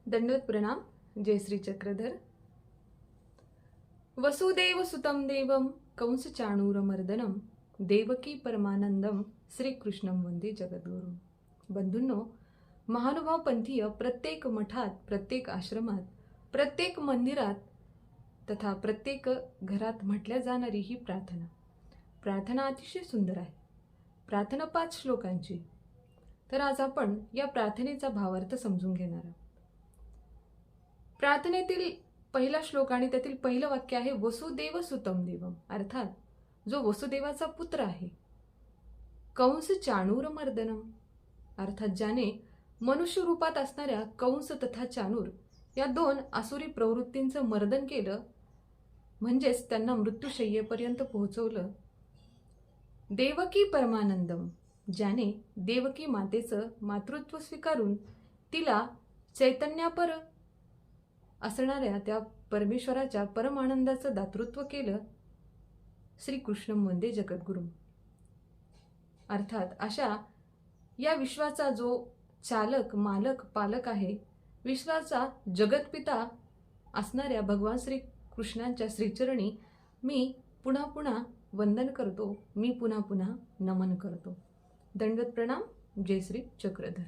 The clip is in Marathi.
दंडवत प्रणाम. जय श्री चक्रधर. वसुदेव सुतम देवम कंस चाणूरमर्दनम देवकी परमानंदम श्रीकृष्णम वंदे जगद्गुरुम. बंधूंनो, महानुभाव पंथीय प्रत्येक मठात, प्रत्येक आश्रमात, प्रत्येक मंदिरात तथा प्रत्येक घरात म्हटल्या जाणारी ही प्रार्थना अतिशय सुंदर आहे. प्रार्थना 5 श्लोकांची. तर आज आपण या प्रार्थनेचा भावार्थ समजून घेणार आहोत. प्रार्थनेतील पहिला श्लोक आणि त्यातील पहिलं वाक्य आहे वसुदेव सुतम देवम, अर्थात जो वसुदेवाचा पुत्र आहे. कंस चाणूर मर्दनम, अर्थात ज्याने मनुष्य रूपात असणाऱ्या कंस तथा चाणूर या 2 आसुरी प्रवृत्तींचं मर्दन केलं, म्हणजेच त्यांना मृत्यूशय्येपर्यंत पोहोचवलं. देवकी परमानंदम, ज्याने देवकी मातेचं मातृत्व स्वीकारून तिला चैतन्यापर असणाऱ्या त्या परमेश्वराच्या परमानंदाचं दातृत्व केलं. श्रीकृष्णम वंदे जगद्गुरुम, अर्थात अशा या विश्वाचा जो चालक, मालक, पालक आहे, विश्वाचा जगतपिता असणाऱ्या भगवान श्रीकृष्णांच्या श्रीचरणी मी पुन्हा पुन्हा वंदन करतो, मी पुन्हा पुन्हा नमन करतो. दंडवत प्रणाम. जय श्री चक्रधर.